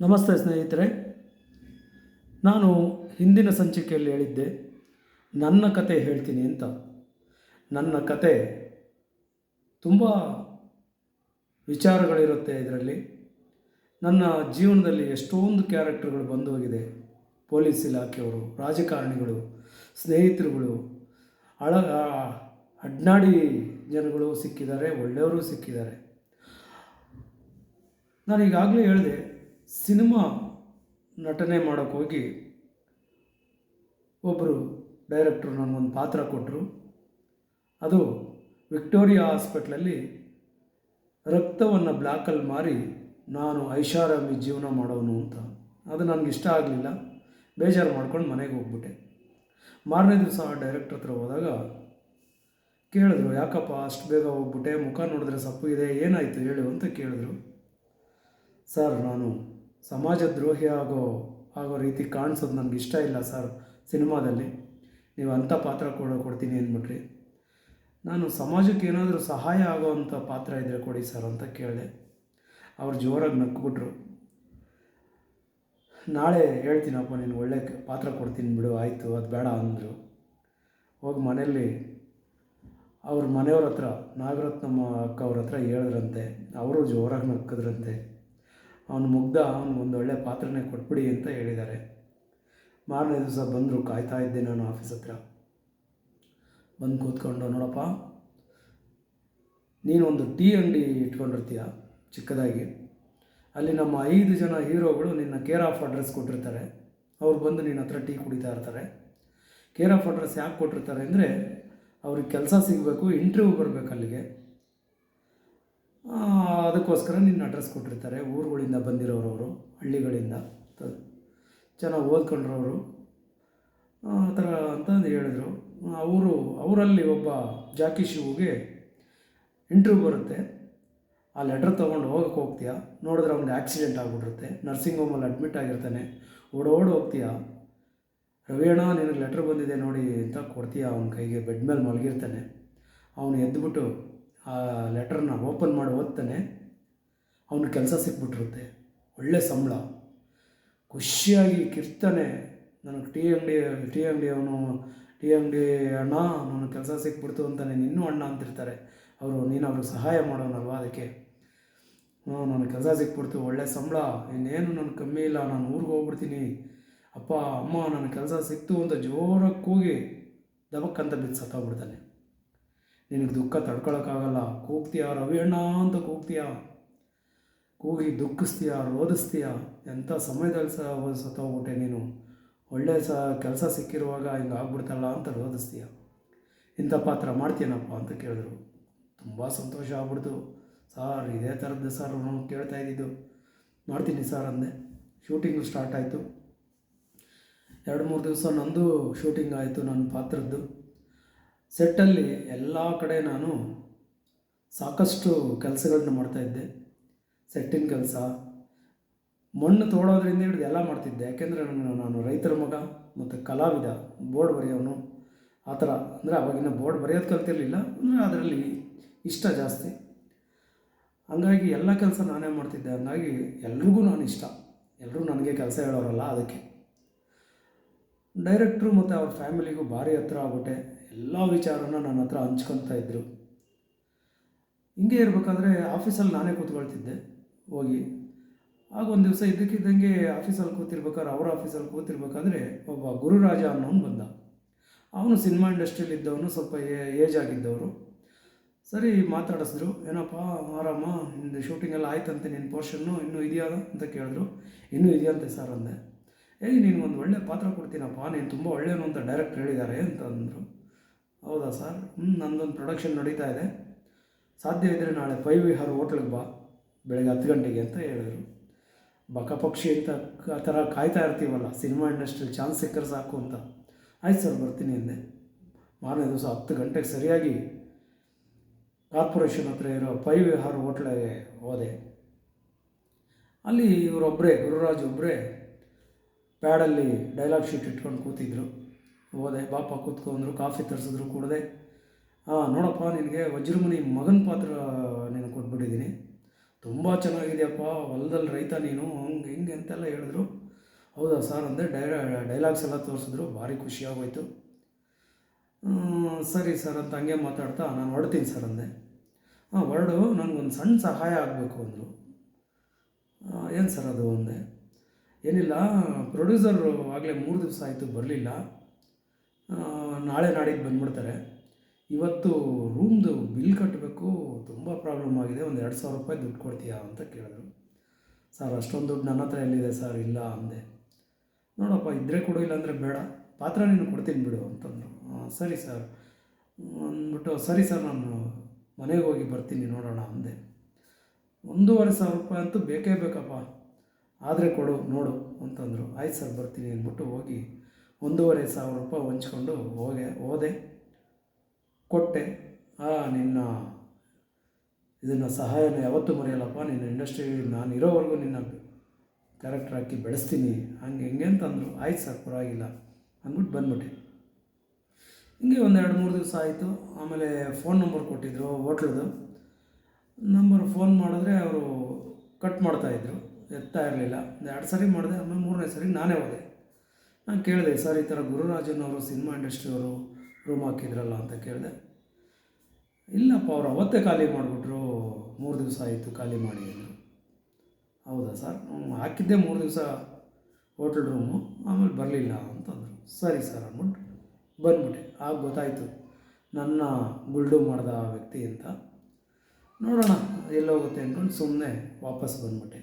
ನಮಸ್ತೆ ಸ್ನೇಹಿತರೆ. ನಾನು ಹಿಂದಿನ ಸಂಚಿಕೆಯಲ್ಲಿ ಹೇಳಿದ್ದೆ ನನ್ನ ಕತೆ ಹೇಳ್ತೀನಿ ಅಂತ. ನನ್ನ ಕತೆ ತುಂಬ ವಿಚಾರಗಳಿರುತ್ತೆ ಇದರಲ್ಲಿ. ನನ್ನ ಜೀವನದಲ್ಲಿ ಎಷ್ಟೊಂದು ಕ್ಯಾರೆಕ್ಟರ್ಗಳು ಬಂದು ಹೋಗಿದೆ. ಪೊಲೀಸ್ ಇಲಾಖೆಯವರು, ರಾಜಕಾರಣಿಗಳು, ಸ್ನೇಹಿತರುಗಳು, ಅಳ ಅಡ್ನಾಡಿ ಜನಗಳು ಸಿಕ್ಕಿದ್ದಾರೆ, ಒಳ್ಳೆಯವರು ಸಿಕ್ಕಿದ್ದಾರೆ. ನಾನು ಈಗಾಗಲೇ ಹೇಳಿದೆ, ಸಿನಿಮಾ ನಟನೆ ಮಾಡೋಕ್ಕೋಗಿ ಒಬ್ಬರು ಡೈರೆಕ್ಟ್ರು ನನಗೊಂದು ಪಾತ್ರ ಕೊಟ್ಟರು. ಅದು ವಿಕ್ಟೋರಿಯಾ ಹಾಸ್ಪಿಟ್ಲಲ್ಲಿ ರಕ್ತವನ್ನು ಬ್ಲ್ಯಾಕಲ್ಲಿ ಮಾರಿ ನಾನು ಐಷಾರಾಮಿ ಜೀವನ ಮಾಡೋನು ಅಂತ. ಅದು ನನಗೆ ಇಷ್ಟ ಆಗಲಿಲ್ಲ. ಬೇಜಾರು ಮಾಡ್ಕೊಂಡು ಮನೆಗೆ ಹೋಗ್ಬಿಟ್ಟೆ. ಮಾರನೇ ದಿವಸ ಡೈರೆಕ್ಟ್ರ್ ಹತ್ರ ಹೋದಾಗ ಕೇಳಿದ್ರು, ಯಾಕಪ್ಪ ಅಷ್ಟು ಬೇಗ ಹೋಗ್ಬಿಟ್ಟೆ, ಮುಖ ನೋಡಿದ್ರೆ ಸಪ್ಪು ಇದೆ, ಏನಾಯಿತು ಹೇಳು ಅಂತ ಕೇಳಿದ್ರು. ಸರ್, ನಾನು ಸಮಾಜ ದ್ರೋಹಿ ಆಗೋ ರೀತಿ ಕಾಣಿಸೋದು ನನಗೆ ಇಷ್ಟ ಇಲ್ಲ ಸರ್ ಸಿನಿಮಾದಲ್ಲಿ. ನೀವು ಅಂಥ ಪಾತ್ರ ಕೊಡ್ತೀನಿ ಅಂದ್ಬಿಟ್ರಿ. ನಾನು ಸಮಾಜಕ್ಕೆ ಏನಾದರೂ ಸಹಾಯ ಆಗೋವಂಥ ಪಾತ್ರ ಇದ್ದರೆ ಕೊಡಿ ಸರ್ ಅಂತ ಕೇಳಿದೆ. ಅವ್ರು ಜೋರಾಗಿ ನಕ್ಬಿಟ್ರು. ನಾಳೆ ಹೇಳ್ತೀನಪ್ಪ, ನೀನು ಒಳ್ಳೆ ಪಾತ್ರ ಕೊಡ್ತೀನಿ ಬಿಡು, ಆಯಿತು ಅದು ಬೇಡ ಅಂದರು. ಹೋಗಿ ಮನೆಯಲ್ಲಿ ಅವ್ರ ಮನೆಯವ್ರ ಹತ್ರ, ನಾಗರತ್ನಮ್ಮ ಅಕ್ಕ ಅವ್ರ ಹತ್ರ ಹೇಳಿದ್ರಂತೆ. ಅವರು ಜೋರಾಗಿ ನಕ್ಕಿದ್ರಂತೆ. ಅವನು ಮುಗ್ಧ, ಅವನು ಒಂದು ಒಳ್ಳೆ ಪಾತ್ರನೇ ಕೊಟ್ಬಿಡಿ ಅಂತ ಹೇಳಿದ್ದಾರೆ. ಮಾರನೇ ದಿವಸ ಬಂದರು. ಕಾಯ್ತಾ ಇದ್ದೆ ನಾನು ಆಫೀಸ್ ಹತ್ರ. ಬಂದು ಕೂತ್ಕೊಂಡು, ನೋಡಪ್ಪ, ನೀನೊಂದು ಟೀ ಅಂಗಡಿ ಇಟ್ಕೊಂಡಿರ್ತೀಯ ಚಿಕ್ಕದಾಗಿ. ಅಲ್ಲಿ ನಮ್ಮ 5 ಜನ ಹೀರೋಗಳು ನಿನ್ನ ಕೇರ್ ಆಫ್ ಅಡ್ರೆಸ್ ಕೊಟ್ಟಿರ್ತಾರೆ. ಅವ್ರು ಬಂದು ನಿನ್ನ ಹತ್ರ ಟೀ ಕುಡಿತಾ ಇರ್ತಾರೆ. ಕೇರ್ ಆಫ್ ಅಡ್ರೆಸ್ ಯಾಕೆ ಕೊಟ್ಟಿರ್ತಾರೆ ಅಂದರೆ, ಅವ್ರಿಗೆ ಕೆಲಸ ಸಿಗಬೇಕು, ಇಂಟರ್ವ್ಯೂ ಬರಬೇಕು ಅಲ್ಲಿಗೆ. ಅದಕ್ಕೋಸ್ಕರ ನಿನ್ನ ಅಡ್ರೆಸ್ ಕೊಟ್ಟಿರ್ತಾರೆ. ಊರುಗಳಿಂದ ಬಂದಿರೋರವರು, ಹಳ್ಳಿಗಳಿಂದ, ಚೆನ್ನಾಗಿ ಓದ್ಕೊಂಡ್ರವರು ಆ ಥರ ಅಂತಂದು ಹೇಳಿದ್ರು. ಅವರಲ್ಲಿ ಒಬ್ಬ ಜಾಕಿ ಶಿವುಗೆ ಇಂಟರ್ವ್ಯೂ ಬರುತ್ತೆ. ಆ ಲೆಟ್ರ್ ತೊಗೊಂಡು ಹೋಗ್ತೀಯ, ನೋಡಿದ್ರೆ ಅವ್ನಿಗೆ ಆಕ್ಸಿಡೆಂಟ್ ಆಗಿಬಿಟ್ಟಿರುತ್ತೆ. ನರ್ಸಿಂಗ್ ಹೋಮಲ್ಲಿ ಅಡ್ಮಿಟ್ ಆಗಿರ್ತಾನೆ. ಓಡೋಡಿ ಹೋಗ್ತೀಯ, ರವಿಯಣ್ಣ ನಿನಗೆ ಲೆಟ್ರ್ ಬಂದಿದೆ ನೋಡಿ ಅಂತ ಕೊಡ್ತೀಯ ಅವನ ಕೈಗೆ. ಬೆಡ್ ಮೇಲೆ ಮಲಗಿರ್ತಾನೆ. ಅವನು ಎದ್ದುಬಿಟ್ಟು ಆ ಲೆಟ್ರನ್ನ ಓಪನ್ ಮಾಡಿ ಓದ್ತಾನೆ. ಅವನು ಕೆಲಸ ಸಿಕ್ಬಿಟ್ಟಿರುತ್ತೆ, ಒಳ್ಳೆ ಸಂಬಳ. ಖುಷಿಯಾಗಿ ಕಿರ್ತಾನೆ, ನನಗೆ ಟೀ ಅಂಗಡಿ ಅಣ್ಣ, ನನಗೆ ಕೆಲಸ ಸಿಕ್ಬಿಡ್ತು ಅಂತಾನೆ. ಇನ್ನೂ ಅಣ್ಣ ಅಂತಿರ್ತಾರೆ ಅವರು. ನೀನು ಅವ್ರಿಗೆ ಸಹಾಯ ಮಾಡೋನಲ್ವ, ಅದಕ್ಕೆ. ನನಗೆ ಕೆಲಸ ಸಿಕ್ಬಿಡ್ತು, ಒಳ್ಳೆ ಸಂಬಳ, ಇನ್ನೇನು ನನಗೆ ಕಮ್ಮಿ ಇಲ್ಲ, ನಾನು ಊರಿಗೆ ಹೋಗ್ಬಿಡ್ತೀನಿ, ಅಪ್ಪ ಅಮ್ಮ ನನಗೆ ಕೆಲಸ ಸಿಕ್ತು ಅಂತ ಜೋರಾಗಿ ಕೂಗಿ ದಬಕ್ಕಂತ ಬಿದ್ದು ಸತ್ತೋಗ್ಬಿಡ್ತಾನೆ. ನಿನಗೆ ದುಃಖ ತಡ್ಕೊಳಕ್ಕಾಗಲ್ಲ. ಕೂಗ್ತೀಯ, ರವಿ ಅಣ್ಣ ಅಂತ ಕೂಗ್ತೀಯ, ಕೂಗಿ ದುಃಖಿಸ್ತೀಯ, ರೋಧಿಸ್ತೀಯ. ಎಂಥ ಸಮಯದಲ್ಲಿ ಸತ್ತೋಗ್ಬಿಟ್ಟೆ ನೀನು, ಒಳ್ಳೆ ಕೆಲಸ ಸಿಕ್ಕಿರುವಾಗ ಹಿಂಗೆ ಆಗ್ಬಿಡ್ತಲ್ಲ ಅಂತ ರೋಧಿಸ್ತೀಯ. ಇಂಥ ಪಾತ್ರ ಮಾಡ್ತೀನಪ್ಪ ಅಂತ ಕೇಳಿದ್ರು. ತುಂಬ ಸಂತೋಷ ಆಗ್ಬಿಡ್ತು. ಸಾರ್, ಇದೇ ಥರದ್ದು ಸರ್ ನಾವು ಕೇಳ್ತಾ ಇದ್ದಿದ್ದು. ಮಾಡ್ತೀನಿ ಸರ್ ಅಂದೆ. ಶೂಟಿಂಗು ಸ್ಟಾರ್ಟ್ ಆಯಿತು. 2-3 ದಿವಸ ನಂದು ಶೂಟಿಂಗ್ ಆಯಿತು, ನನ್ನ ಪಾತ್ರದ್ದು. ಸೆಟ್ಟಲ್ಲಿ ಎಲ್ಲ ಕಡೆ ನಾನು ಸಾಕಷ್ಟು ಕೆಲಸಗಳನ್ನ ಮಾಡ್ತಾಯಿದ್ದೆ. ಸೆಟ್ಟಿನ ಕೆಲಸ, ಮಣ್ಣು ತೋಡೋದ್ರಿಂದ ಹಿಡಿದು ಎಲ್ಲ ಮಾಡ್ತಿದ್ದೆ. ಯಾಕೆಂದರೆ ನಾನು ರೈತರ ಮಗ ಮತ್ತು ಕಲಾವಿದ, ಬೋರ್ಡ್ ಬರೆಯೋನು ಆ ಥರ. ಅಂದರೆ ಅವಾಗಿನ ಬೋರ್ಡ್ ಬರೆಯೋದು ಕಲ್ತಿರಲಿಲ್ಲ, ಅಂದರೆ ಅದರಲ್ಲಿ ಇಷ್ಟ ಜಾಸ್ತಿ. ಹಂಗಾಗಿ ಎಲ್ಲ ಕೆಲಸ ನಾನೇ ಮಾಡ್ತಿದ್ದೆ. ಹಂಗಾಗಿ ಎಲ್ರಿಗೂ ನಾನು ಇಷ್ಟ, ಎಲ್ಲರೂ ನನಗೆ ಕೆಲಸ ಹೇಳೋರಲ್ಲ. ಅದಕ್ಕೆ ಡೈರೆಕ್ಟ್ರು ಮತ್ತು ಅವ್ರ ಫ್ಯಾಮಿಲಿಗೂ ಭಾರಿ ಹತ್ರ ಆಗ್ಬಿಟ್ಟೆ. ಎಲ್ಲ ವಿಚಾರನ ನನ್ನ ಹತ್ರ ಹಂಚ್ಕೊತಾ ಇದ್ದರು. ಹಿಂಗೆ ಇರಬೇಕಾದ್ರೆ ಆಫೀಸಲ್ಲಿ ನಾನೇ ಕೂತ್ಕೊಳ್ತಿದ್ದೆ ಹೋಗಿ. ಆಗ ಒಂದು ದಿವಸ ಇದ್ದಕ್ಕಿದ್ದಂಗೆ ಆಫೀಸಲ್ಲಿ ಕೂತಿರ್ಬೇಕಾದ್ರೆ, ಅವ್ರ ಆಫೀಸಲ್ಲಿ ಕೂತಿರ್ಬೇಕಾದ್ರೆ ಒಬ್ಬ ಗುರುರಾಜ ಅನ್ನೋನು ಬಂದ. ಅವನು ಸಿನಿಮಾ ಇಂಡಸ್ಟ್ರಿಯಲ್ಲಿ ಇದ್ದವನು, ಸ್ವಲ್ಪ ಏಜ್ ಆಗಿದ್ದವರು. ಸರಿ ಮಾತಾಡಿಸಿದ್ರು. ಏನಪ್ಪ ಆರಾಮ, ನಿಮ್ಮದು ಶೂಟಿಂಗೆಲ್ಲ ಆಯ್ತಂತೆ, ನಿನ್ನ ಪೋರ್ಷನ್ನು ಇನ್ನೂ ಇದೆಯಾ ಅಂತ ಕೇಳಿದ್ರು. ಇನ್ನೂ ಇದೆಯಂತೆ ಸರ್ ಅಂದೆ. ನಿನಗೊಂದು ಒಳ್ಳೆ ಪಾತ್ರ ಕೊಡ್ತೀನಪ್ಪ, ನೀನು ತುಂಬ ಒಳ್ಳೆಯವನು ಅಂತ ಡೈರೆಕ್ಟ್ರ್ ಹೇಳಿದ್ದಾರೆ ಅಂತ ಅಂದರು. ಹೌದಾ ಸರ್, ನಂದೊಂದು ಪ್ರೊಡಕ್ಷನ್ ನಡೀತಾ ಇದೆ, ಸಾಧ್ಯ ಇದ್ದರೆ ನಾಳೆ 5 ವಿಹಾರ್ ಹೋಟ್ಲಿಗೆ ಬಾ ಬೆಳಗ್ಗೆ 10 ಗಂಟೆಗೆ ಅಂತ ಹೇಳಿದರು. ಬಕಪಕ್ಷಿ ಅಂತ ಆ ಥರ ಕಾಯ್ತಾ ಇರ್ತೀವಲ್ಲ ಸಿನಿಮಾ ಇಂಡಸ್ಟ್ರಿಯಲ್ಲಿ, ಚಾನ್ಸ್ ಸಿಕ್ಕರೆ ಸಾಕು ಅಂತ. ಆಯ್ತು ಸರ್ ಬರ್ತೀನಿ ಅಂದೆ. ಮಾರನೇ ದಿವಸ 10 ಗಂಟೆಗೆ ಸರಿಯಾಗಿ ಕಾರ್ಪೊರೇಷನ್ ಹತ್ರ ಇರೋ 5 ವಿಹಾರ್ ಹೋಟ್ಲಿಗೆ ಹೋದೆ. ಅಲ್ಲಿ ಇವರೊಬ್ಬರೇ, ಗುರುರಾಜ್ ಒಬ್ಬರೇ ಪ್ಯಾಡಲ್ಲಿ ಡೈಲಾಗ್ ಶೀಟ್ ಇಟ್ಕೊಂಡು ಕೂತಿದ್ರು. ಹೋದೆ, ಬಾಪ ಕೂತ್ಕೊಂಡ್ರು, ಕಾಫಿ ತರಿಸಿದ್ರು, ಕುಡಿದೆ. ನೋಡಪ್ಪ, ನಿನಗೆ ವಜ್ರಮುನಿ ಮಗನ ಪಾತ್ರ ನೀನು ಕೊಟ್ಬಿಟ್ಟಿದ್ದೀನಿ, ತುಂಬ ಚೆನ್ನಾಗಿದೆಯಪ್ಪ, ಹೊಲದಲ್ಲಿ ರೈತ ನೀನು, ಹಂಗೆ ಹಿಂಗೆ ಅಂತೆಲ್ಲ ಹೇಳಿದ್ರು. ಹೌದಾ ಸರ್ ಅಂದೆ. ಡೈಲಾಗ್ಸ್ ಎಲ್ಲ ತೋರಿಸಿದ್ರು, ಭಾರಿ ಖುಷಿಯಾಗೋಯ್ತು. ಸರಿ ಸರ್ ಅಂತ ಹಂಗೆ ಮಾತಾಡ್ತಾ ನಾನು ಹೊರಡ್ತೀನಿ ಸರ್ ಅಂದೆ. ಹೊರಡು, ನನಗೊಂದು ಸಣ್ಣ ಸಹಾಯ ಆಗಬೇಕು ಅಂದರು. ಏನು ಸರ್ ಅದು ಅಂದೆ. ಏನಿಲ್ಲ, ಪ್ರೊಡ್ಯೂಸರು ಆಗಲೇ 3 ದಿವಸ ಆಯಿತು ಬರಲಿಲ್ಲ, ನಾಳೆ ನಾಡಿದ್ದು ಬಂದುಬಿಡ್ತಾರೆ. ಇವತ್ತು ರೂಮ್ದು ಬಿಲ್ ಕಟ್ಟಬೇಕು, ತುಂಬ ಪ್ರಾಬ್ಲಮ್ ಆಗಿದೆ, ಒಂದು 2,000 ರೂಪಾಯಿ ದುಡ್ಡು ಕೊಡ್ತೀಯಾ ಅಂತ ಕೇಳಿದ್ರು. ಸರ್ ಅಷ್ಟೊಂದು ದುಡ್ಡು ನನ್ನ ಹತ್ರ ಎಲ್ಲಿದೆ ಸರ್, ಇಲ್ಲ ಅಂದೆ. ನೋಡಪ್ಪ ಇದ್ದರೆ ಕೊಡು, ಇಲ್ಲಾಂದರೆ ಬೇಡ, ಪಾತ್ರ ನೀನು ಕೊಡ್ತೀನಿ ಬಿಡು ಅಂತಂದರು. ಸರಿ ಸರ್ ಅಂದ್ಬಿಟ್ಟು, ಸರಿ ಸರ್ ನಾನು ಮನೆಗೆ ಹೋಗಿ ಬರ್ತೀನಿ ನೋಡೋಣ ಅಂದೆ. 1,500 ರೂಪಾಯಿ ಅಂತೂ ಬೇಕೇ ಬೇಕಪ್ಪ, ಆದರೆ ಕೊಡು ನೋಡು ಅಂತಂದರು. ಆಯ್ತು ಸರ್ ಬರ್ತೀನಿ ಅಂದ್ಬಿಟ್ಟು ಹೋಗಿ 1,500 ರೂಪಾಯಿ ಹೊಂಚ್ಕೊಂಡು ಹೋದೆ, ಕೊಟ್ಟೆ. ನಿನ್ನ ಇದನ್ನು ಸಹಾಯನ ಯಾವತ್ತೂ ಮರೆಯಲ್ಲಪ್ಪ, ನಿನ್ನ ಇಂಡಸ್ಟ್ರಿ ನಾನು ಇರೋವರೆಗೂ ನಿನ್ನ ಕ್ಯಾರೆಕ್ಟರ್ ಹಾಕಿ ಬೆಳೆಸ್ತೀನಿ, ಹಂಗೆ ಹಿಂಗೆ ಅಂತಂದರು. ಆಯ್ತು ಸರ್ ಪರವಾಗಿಲ್ಲ ಅಂದ್ಬಿಟ್ಟು ಬಂದ್ಬಿಟ್ಟೆ. ಹಿಂಗೆ ಒಂದು 2-3 ದಿವಸ ಆಯಿತು. ಆಮೇಲೆ ಫೋನ್ ನಂಬರ್ ಕೊಟ್ಟಿದ್ದರು, ಹೋಟ್ಲದು ನಂಬರ್. ಫೋನ್ ಮಾಡಿದ್ರೆ ಅವರು ಕಟ್ ಮಾಡ್ತಾಯಿದ್ರು, ಎತ್ತಾ ಇರಲಿಲ್ಲ. 2 ಸರಿ ಮಾಡಿದೆ, ಆಮೇಲೆ 3ನೇ ಸರಿ ನಾನೇ ಹೋದೆ. ನಾನು ಕೇಳಿದೆ, ಸರ್ ಈ ಥರ ಗುರುರಾಜನ್ ಅವರು ಸಿನಿಮಾ ಇಂಡಸ್ಟ್ರಿಯವರು ರೂಮ್ ಹಾಕಿದ್ರಲ್ಲ ಅಂತ ಕೇಳಿದೆ. ಇಲ್ಲಪ್ಪ ಅವ್ರು ಅವತ್ತೇ ಖಾಲಿ ಮಾಡಿಬಿಟ್ರು, 3 ದಿವಸ ಆಯಿತು ಖಾಲಿ ಮಾಡಿ ಅಂದರು. ಹೌದಾ ಸರ್, ಹಾಕಿದ್ದೆ 3 ದಿವಸ ಹೋಟೆಲ್ ರೂಮು, ಆಮೇಲೆ ಬರಲಿಲ್ಲ ಅಂತಂದರು. ಸರಿ ಸರ್ ಅಂದ್ಬಿಟ್ಟು ಬಂದ್ಬಿಟ್ಟೆ. ಆಗ ಗೊತ್ತಾಯಿತು ನನ್ನ ಗುಲ್ಡು ಮಾಡಿದ ವ್ಯಕ್ತಿ ಅಂತ. ನೋಡೋಣ ಎಲ್ಲೋಗುತ್ತೆ ಅಂದ್ಕೊಂಡು ಸುಮ್ಮನೆ ವಾಪಸ್ ಬಂದ್ಬಿಟ್ಟೆ.